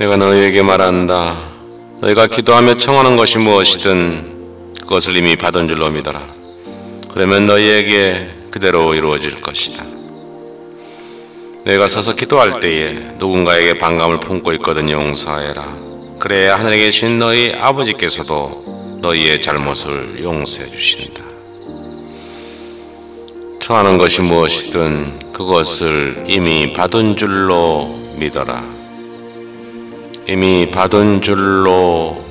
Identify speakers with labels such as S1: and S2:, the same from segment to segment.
S1: 내가 너희에게 말한다. 너희가 기도하며 청하는 것이 무엇이든 그것을 이미 받은 줄로 믿어라. 그러면 너희에게 그대로 이루어질 것이다. 내가 서서 기도할 때에 누군가에게 반감을 품고 있거든 용서해라. 그래야 하늘에 계신 너희 아버지께서도 너희의 잘못을 용서해 주신다. 청하는 것이 무엇이든 그것을 이미 받은 줄로 믿어라. 이미 받은 줄로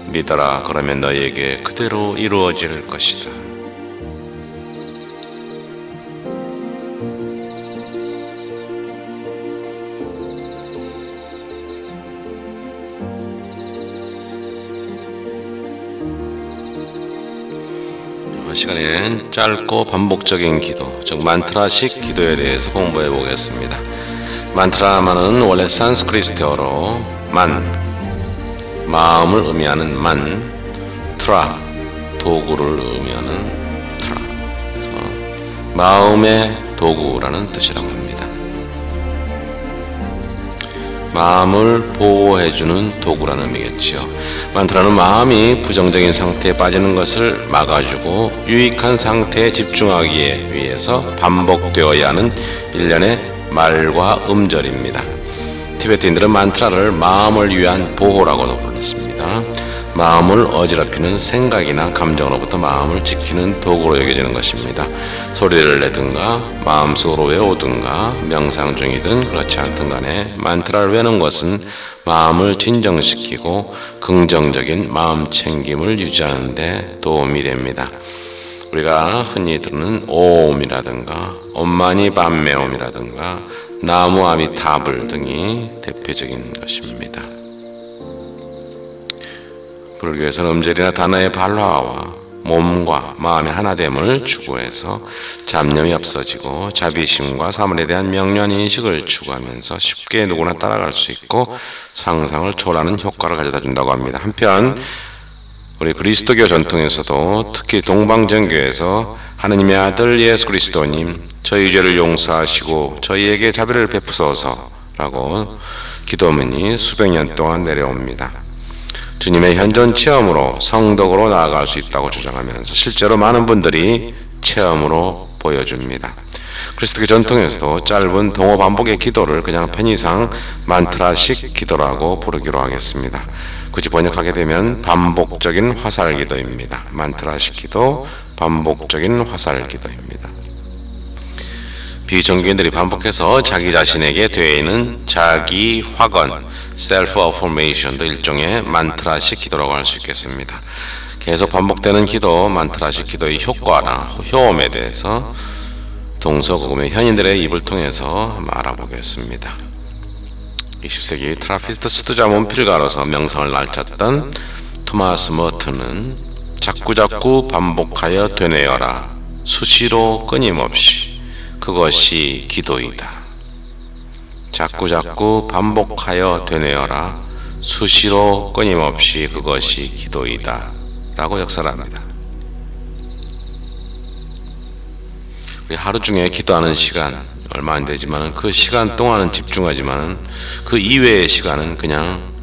S1: 믿어라. 그러면 너희에게 그대로 이루어질 것이다. 시간에는 짧고 반복적인 기도, 즉 만트라식 기도에 대해서 공부해 보겠습니다. 만트라만은 원래 산스크리트어로 마음을 의미하는 트라, 도구를 의미하는 트라, 그래서 마음의 도구라는 뜻이라고 합니다. 마음을 보호해주는 도구라는 의미겠지요. 만트라는 마음이 부정적인 상태에 빠지는 것을 막아주고 유익한 상태에 집중하기 위해서 반복되어야 하는 일련의 말과 음절입니다. 티베트인들은 만트라를 마음을 위한 보호라고도 불렀습니다. 마음을 어지럽히는 생각이나 감정으로부터 마음을 지키는 도구로 여겨지는 것입니다. 소리를 내든가 마음속으로 외우든가 명상 중이든 그렇지 않든 간에 만트라를 외우는 것은 마음을 진정시키고 긍정적인 마음 챙김을 유지하는 데 도움이 됩니다. 우리가 흔히 듣는 오옴이라든가 엄마니 밤매옴이라든가 나무 아미타불 등이 대표적인 것입니다. 불교에서는 음절이나 단어의 발화와 몸과 마음의 하나됨을 추구해서 잡념이 없어지고 자비심과 사물에 대한 명료한 인식을 추구하면서 쉽게 누구나 따라갈 수 있고 상상을 초월하는 효과를 가져다 준다고 합니다. 한편 우리 그리스도교 전통에서도 특히 동방정교에서 하느님의 아들 예수 그리스도님 저희 죄를 용서하시고 저희에게 자비를 베푸소서라고 기도문이 수백 년 동안 내려옵니다. 주님의 현존 체험으로 성덕으로 나아갈 수 있다고 주장하면서 실제로 많은 분들이 체험으로 보여줍니다. 그리스도교 전통에서도 짧은 동어 반복의 기도를 그냥 편의상 만트라식 기도라고 부르기로 하겠습니다. 굳이 번역하게 되면 반복적인 화살 기도입니다. 만트라식 기도, 반복적인 화살 기도입니다. 비정규인들이 반복해서 자기 자신에게 되어있는 자기 확언, self-affirmation도 일종의 만트라식 기도라고 할 수 있겠습니다. 계속 반복되는 기도, 만트라식 기도의 효과나 효험에 대해서 동서고금의 현인들의 입을 통해서 알아보겠습니다. 20세기 트라피스트 수두자문 필가로서 명성을 날쳤던 토마스 머튼은 자꾸자꾸 반복하여 되뇌어라. 수시로 끊임없이. 그것이 기도이다. 자꾸자꾸 반복하여 되뇌어라. 수시로 끊임없이 그것이 기도이다. 라고 역설합니다. 우리 하루 중에 기도하는 시간 얼마 안 되지만 그 시간 동안은 집중하지만 그 이외의 시간은 그냥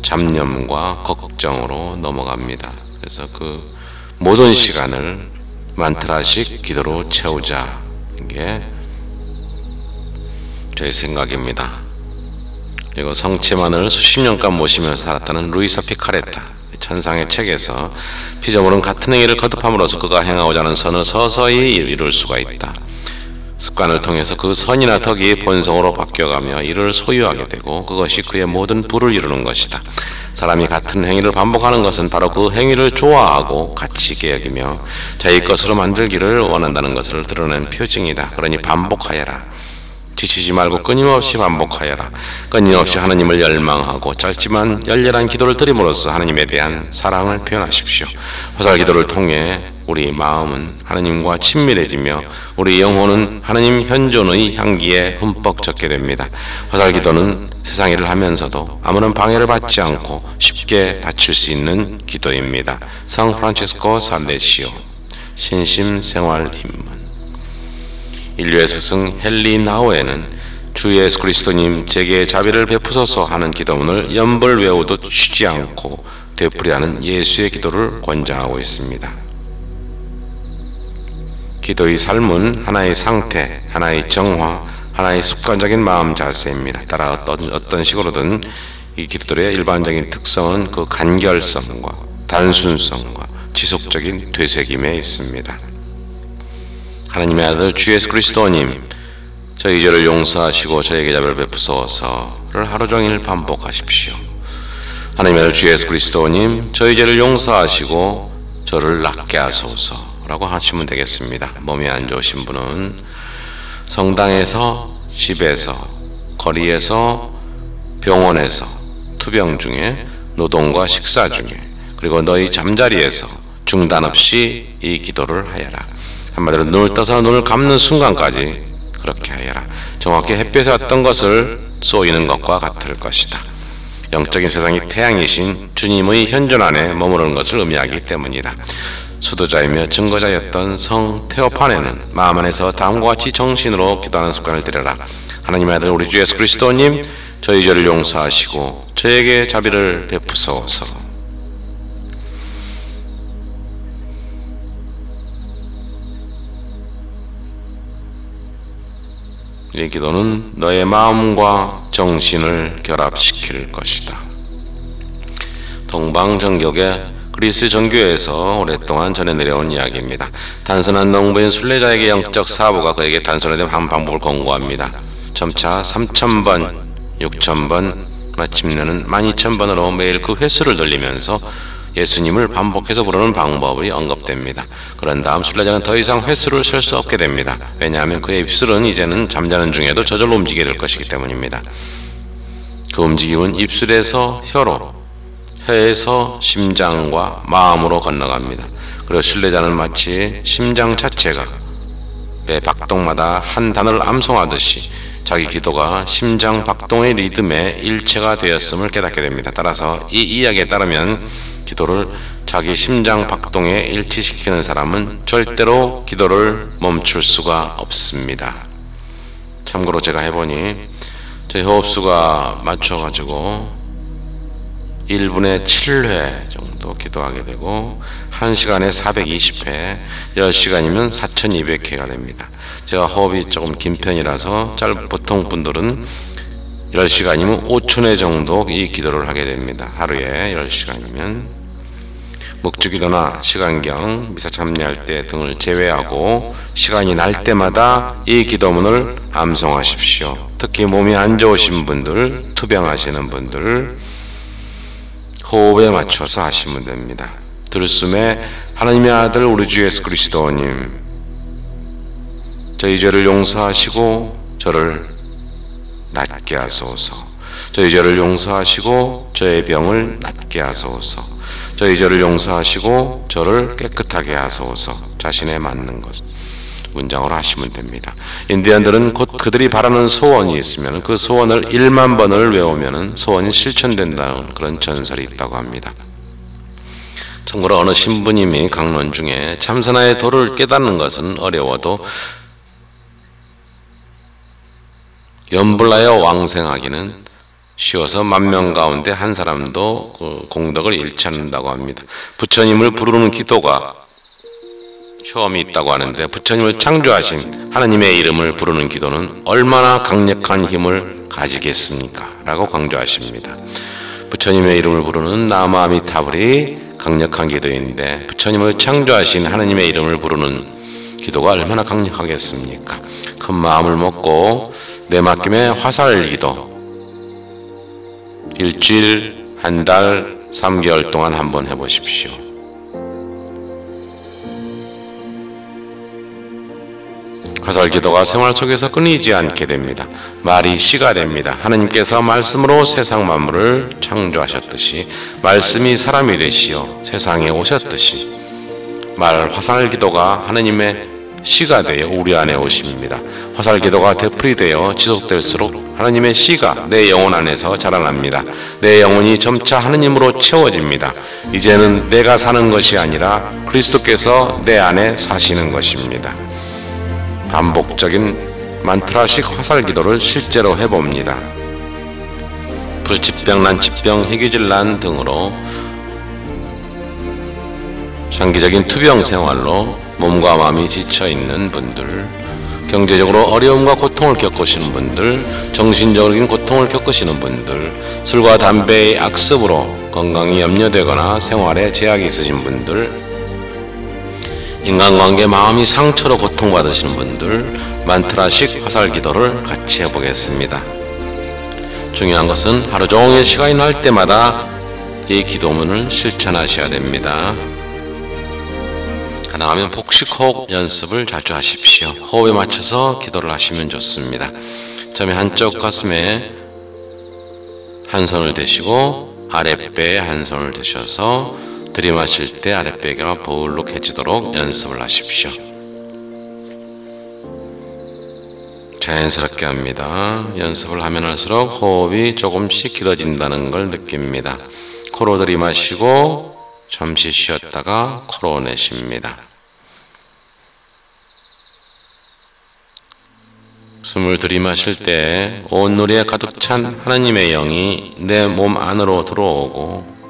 S1: 잡념과 걱정으로 넘어갑니다. 그래서 그 모든 시간을 만트라식 기도로 채우자. 이게 저의 생각입니다. 그리고 성체만을 수십 년간 모시면서 살았다는 루이사 피카레타 천상의 책에서 피조물은 같은 행위를 거듭함으로써 그가 행하고자 하는 선을 서서히 이룰 수가 있다. 습관을 통해서 그 선이나 덕이 본성으로 바뀌어가며 이를 소유하게 되고 그것이 그의 모든 부를 이루는 것이다. 사람이 같은 행위를 반복하는 것은 바로 그 행위를 좋아하고 가치 있게 여기며 자기 것으로 만들기를 원한다는 것을 드러낸 표징이다. 그러니 반복하여라. 지치지 말고 끊임없이 반복하여라. 끊임없이 하나님을 열망하고 짧지만 열렬한 기도를 드림으로써 하나님에 대한 사랑을 표현하십시오. 화살 기도를 통해 우리 마음은 하나님과 친밀해지며 우리 영혼은 하나님 현존의 향기에 흠뻑 젖게 됩니다. 화살 기도는 세상 일을 하면서도 아무런 방해를 받지 않고 쉽게 바칠 수 있는 기도입니다. 상 프란치스코 살레시오 신심생활 입문. 인류의 스승 헨리 나우에는 주 예수 그리스도님 제게 자비를 베푸소서 하는 기도문을 연벌 외우도 쉬지 않고 되풀이하는 예수의 기도를 권장하고 있습니다. 기도의 삶은 하나의 상태, 하나의 정화, 하나의 습관적인 마음 자세입니다. 따라 어떤 식으로든 이 기도들의 일반적인 특성은 그 간결성과 단순성과 지속적인 되새김에 있습니다. 하나님의 아들 주 예수 그리스도님, 저희 죄를 용서하시고 저에게 자비를 베푸소서를 하루 종일 반복하십시오. 하나님의 아들 주 예수 그리스도님, 저희 죄를 용서하시고 저를 낫게 하소서라고 하시면 되겠습니다. 몸이 안 좋으신 분은 성당에서, 집에서, 거리에서, 병원에서, 투병 중에, 노동과 식사 중에, 그리고 너희 잠자리에서 중단 없이 이 기도를 하여라. 한마디로 눈을 떠서 눈을 감는 순간까지 그렇게 하여라. 정확히 햇볕에 어떤 것을 쏘이는 것과 같을 것이다. 영적인 세상이 태양이신 주님의 현존 안에 머무르는 것을 의미하기 때문이다. 수도자이며 증거자였던 성 테오판에는 마음 안에서 다음과 같이 정신으로 기도하는 습관을 들여라. 하나님의 아들 우리 주 예수 그리스도님, 저희 죄를 용서하시고 저에게 자비를 베푸소서. 이 기도는 너의 마음과 정신을 결합시킬 것이다. 동방정격의 그리스 정교회에서 오랫동안 전해 내려온 이야기입니다. 단순한 농부인 순례자에게 영적 사부가 그에게 단순화된 한 방법을 권고합니다. 점차 3,000번, 6,000번, 마침내는 12,000번으로 매일 그 횟수를 늘리면서 예수님을 반복해서 부르는 방법이 언급됩니다. 그런 다음 순례자는 더 이상 횟수를 셀 수 없게 됩니다. 왜냐하면 그의 입술은 이제는 잠자는 중에도 저절로 움직이게 될 것이기 때문입니다. 그 움직임은 입술에서 혀로, 혀에서 심장과 마음으로 건너갑니다. 그리고 순례자는 마치 심장 자체가 매 박동마다 한 단어를 암송하듯이 자기 기도가 심장 박동의 리듬의 일체가 되었음을 깨닫게 됩니다. 따라서 이 이야기에 따르면 기도를 자기 심장 박동에 일치시키는 사람은 절대로 기도를 멈출 수가 없습니다. 참고로 제가 해보니 제 호흡수가 맞춰가지고 1분에 7회 정도 기도하게 되고 1시간에 420회, 10시간이면 4200회가 됩니다. 제가 호흡이 조금 긴 편이라서 보통 분들은 10시간이면 5000회 정도 이 기도를 하게 됩니다. 하루에 10시간이면 묵주기도나 시간경, 미사 참여할 때 등을 제외하고 시간이 날 때마다 이 기도문을 암송하십시오. 특히 몸이 안 좋으신 분들, 투병하시는 분들 호흡에 맞춰서 하시면 됩니다. 들숨에 하나님의 아들 우리 주 예수 그리스도님, 저희 죄를 용서하시고 저를 낫게 하소서. 저희 죄를 용서하시고 저의 병을 낫게 하소서. 저희 죄를 용서하시고 저를 깨끗하게 하소서. 자신에 맞는 것 문장으로 하시면 됩니다. 인디언들은 곧 그들이 바라는 소원이 있으면 그 소원을 1만 번을 외우면 소원이 실천된다는 그런 전설이 있다고 합니다. 참고로 어느 신부님이 강론 중에 참선하의 도를 깨닫는 것은 어려워도 연불하여 왕생하기는 쉬워서 10,000명 가운데 한 사람도 그 공덕을 잃지 않는다고 합니다. 부처님을 부르는 기도가 효험이 있다고 하는데 부처님을 창조하신 하나님의 이름을 부르는 기도는 얼마나 강력한 힘을 가지겠습니까? 라고 강조하십니다. 부처님의 이름을 부르는 나무아미타불이 강력한 기도인데 부처님을 창조하신 하나님의 이름을 부르는 기도가 얼마나 강력하겠습니까? 큰 마음을 먹고 내 맡김에 화살기도 일주일, 한 달, 3개월 동안 한번 해보십시오. 화살기도가 생활 속에서 끊이지 않게 됩니다. 말이 시가 됩니다. 하나님께서 말씀으로 세상 만물을 창조하셨듯이 말씀이 사람이 되시어 세상에 오셨듯이 화살기도가 하나님의 시가 되어 우리 안에 오십니다. 화살기도가 되풀이되어 지속될수록 하나님의 시가 내 영혼 안에서 자라납니다. 내 영혼이 점차 하나님으로 채워집니다. 이제는 내가 사는 것이 아니라 그리스도께서 내 안에 사시는 것입니다. 반복적인 만트라식 화살 기도를 실제로 해봅니다. 불치병, 난치병, 희귀질환 등으로 장기적인 투병 생활로 몸과 마음이 지쳐있는 분들, 경제적으로 어려움과 고통을 겪으시는 분들, 정신적인 고통을 겪으시는 분들, 술과 담배의 악습으로 건강이 염려되거나 생활에 제약이 있으신 분들, 인간관계 마음이 상처로 고통받으시는 분들, 만트라식 화살 기도를 같이 해보겠습니다. 중요한 것은 하루 종일 시간이 날 때마다 이 기도문을 실천하셔야 됩니다. 가능하면 복식호흡 연습을 자주 하십시오. 호흡에 맞춰서 기도를 하시면 좋습니다. 처음에 한쪽 가슴에 한 손을 대시고 아랫배에 한 손을 대셔서 들이마실 때 아랫배가 버울룩해지도록 연습을 하십시오. 자연스럽게 합니다. 연습을 하면 할수록 호흡이 조금씩 길어진다는 걸 느낍니다. 코로 들이마시고 잠시 쉬었다가 코로 내쉽니다. 숨을 들이마실 때 온누리에 가득 찬 하나님의 영이 내 몸 안으로 들어오고,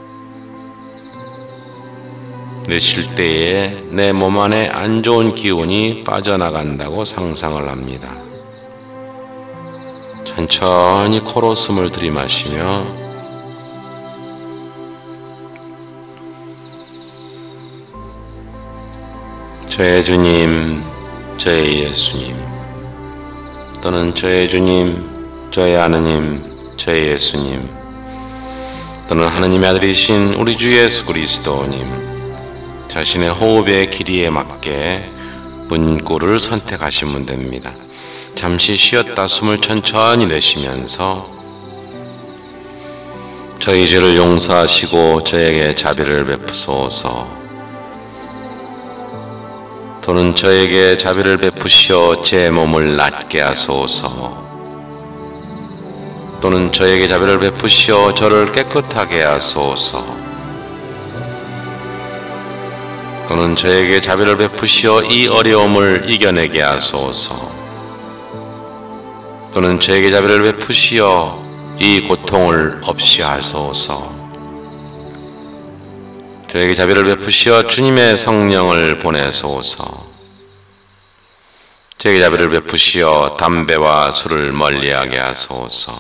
S1: 내쉴 때에 내 몸 안에 안 좋은 기운이 빠져나간다고 상상을 합니다. 천천히 코로 숨을 들이마시며 저의 주님, 저의 예수님, 또는 저의 주님, 저의 하느님, 저의 예수님, 또는 하느님의 아들이신 우리 주 예수 그리스도님, 자신의 호흡의 길이에 맞게 문구를 선택하시면 됩니다. 잠시 쉬었다 숨을 천천히 내쉬면서 저희 죄를 용서하시고 저에게 자비를 베푸소서, 또는 저에게 자비를 베푸시어 제 몸을 낫게 하소서, 또는 저에게 자비를 베푸시어 저를 깨끗하게 하소서, 또는 저에게 자비를 베푸시어 이 어려움을 이겨내게 하소서, 또는 저에게 자비를 베푸시어 이 고통을 없이 하소서, 저에게 자비를 베푸시어 주님의 성령을 보내소서, 저에게 자비를 베푸시어 담배와 술을 멀리하게 하소서,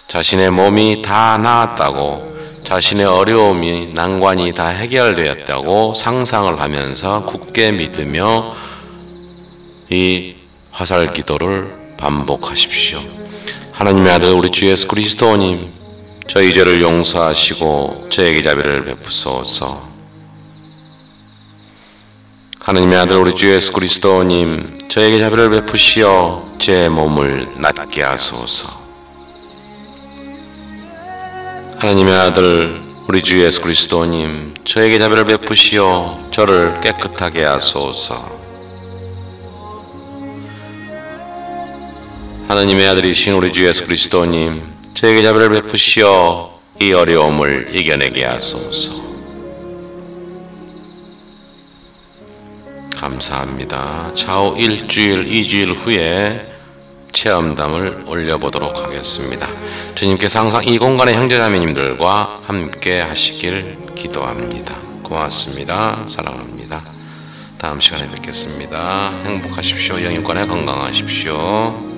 S1: 자신의 몸이 다 나았다고, 자신의 어려움이 난관이 다 해결되었다고 상상을 하면서 굳게 믿으며 이 화살 기도를 반복하십시오. 하나님의 아들 우리 주 예수 그리스도님, 저희 죄를 용서하시고 저에게 자비를 베푸소서. 하나님의 아들 우리 주 예수 그리스도님, 저에게 자비를 베푸시어 제 몸을 낫게 하소서. 하나님의 아들 우리 주 예수 그리스도님, 저에게 자비를 베푸시어 저를 깨끗하게 하소서. 하나님의 아들이신 우리 주 예수 그리스도님, 저에게 자비를 베푸시어 이 어려움을 이겨내게 하소서. 감사합니다. 차후 일주일, 2주일 후에 체험담을 올려보도록 하겠습니다. 주님께서 항상 이 공간의 형제자매님들과 함께 하시길 기도합니다. 고맙습니다. 사랑합니다. 다음 시간에 뵙겠습니다. 행복하십시오. 영육간에 건강하십시오.